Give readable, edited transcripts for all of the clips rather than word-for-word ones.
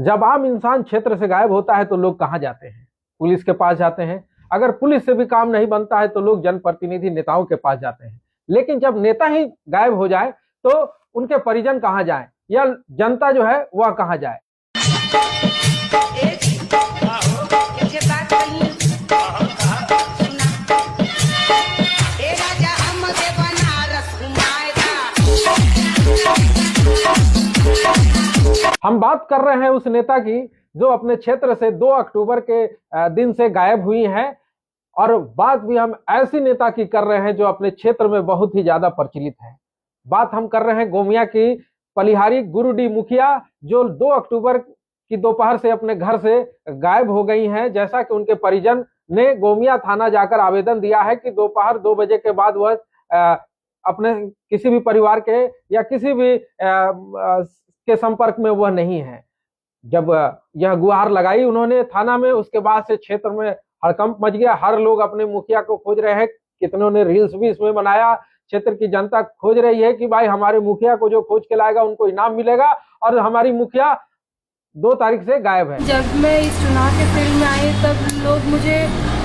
जब आम इंसान क्षेत्र से गायब होता है तो लोग कहाँ जाते हैं? पुलिस के पास जाते हैं। अगर पुलिस से भी काम नहीं बनता है तो लोग जनप्रतिनिधि नेताओं के पास जाते हैं। लेकिन जब नेता ही गायब हो जाए तो उनके परिजन कहाँ जाए या जनता जो है वह कहाँ जाए? हम बात कर रहे हैं उस नेता की जो अपने क्षेत्र से 2 अक्टूबर के दिन से गायब हुई हैं। और बात भी हम ऐसी नेता की कर रहे हैं जो अपने क्षेत्र में बहुत ही ज्यादा प्रचलित है। बात हम कर रहे हैं गोमिया की पलिहारी गुरुडी मुखिया, जो 2 अक्टूबर की दोपहर से अपने घर से गायब हो गई हैं। जैसा कि उनके परिजन ने गोमिया थाना जाकर आवेदन दिया है कि दोपहर 2 बजे के बाद वह अपने किसी भी परिवार के या किसी भी के संपर्क में वह नहीं है। जब यह गुहार लगाई उन्होंने थाना में, उसके बाद से क्षेत्र में हड़कंप मच गया। हर लोग अपने मुखिया को खोज रहे हैं। कितनों ने रील्स भी इसमें बनाया। क्षेत्र की जनता खोज रही है कि भाई हमारे मुखिया को जो खोज के लाएगा उनको इनाम मिलेगा। और हमारी मुखिया 2 तारीख से गायब है। जब मैं इस चुनाव के फील्ड में आई तब लोग मुझे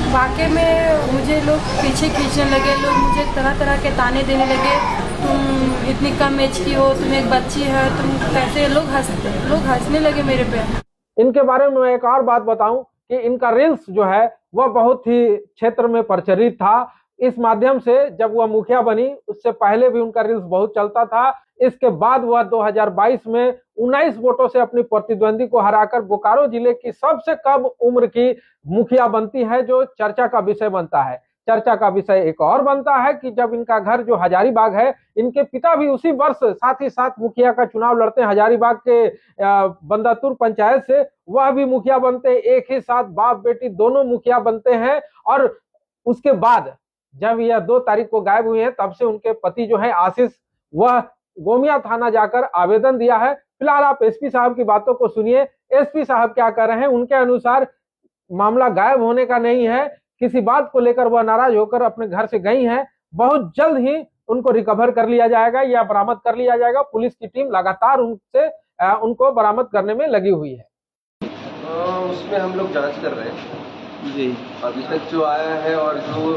वाकई में लोग पीछे खींचने लगे। लोग मुझे तरह तरह के ताने देने लगे, तुम इतनी कम एज की हो, तुम एक बच्ची है, तुम कैसे। लोग हंसने लगे मेरे पे। इनके बारे में मैं एक और बात बताऊं कि इनका रील्स जो है वह बहुत ही क्षेत्र में प्रचलित था। इस माध्यम से जब वह मुखिया बनी उससे पहले भी उनका रील्स बहुत चलता था। इसके बाद वह 2022 में 19 वोटों से अपनी प्रतिद्वंदी को हराकर बोकारो जिले की सबसे कम उम्र की मुखिया बनती है, जो चर्चा का विषय बनता है। चर्चा का विषय एक और बनता है कि जब इनका घर जो हजारीबाग है, इनके पिता भी उसी वर्ष साथ ही साथ मुखिया का चुनाव लड़ते हैं हजारीबाग के बंदातुर पंचायत से। वह भी मुखिया बनते हैं, एक ही साथ बाप बेटी दोनों मुखिया बनते हैं। और उसके बाद जब यह 2 तारीख को गायब हुई है तब से उनके पति जो है आशीष, वह गोमिया थाना जाकर आवेदन दिया है। फिलहाल आप एसपी साहब की बातों को सुनिए। एसपी साहब क्या कर रहे हैं। उनके अनुसार मामला गायब होने का नहीं है, किसी बात को लेकर वह नाराज होकर अपने घर से गई हैं। बहुत जल्द ही उनको रिकवर कर लिया जाएगा या बरामद कर लिया जाएगा। पुलिस की टीम लगातार उनको बरामद करने में लगी हुई है। उसमें हम लोग जांच कर रहे हैं जी। अभी तक जो आया है और जो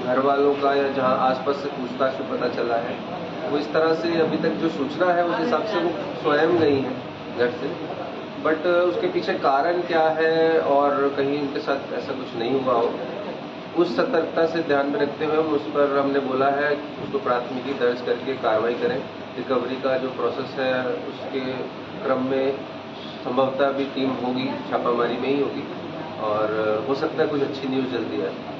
घर वालों का या जहां आसपास से पूछताछ से पता चला है, वो इस तरह से अभी तक जो सूचना है उस हिसाब से वो स्वयं गई है घर से। बट उसके पीछे कारण क्या है और कहीं उनके साथ ऐसा कुछ नहीं हुआ हो, उस सतर्कता से ध्यान में रखते हुए उस पर हमने बोला है कि उसको प्राथमिकी दर्ज करके कार्रवाई करें। रिकवरी का जो प्रोसेस है उसके क्रम में संभवतः भी टीम होगी, छापामारी में ही होगी और हो सकता है कुछ अच्छी न्यूज़ जल्दी आए।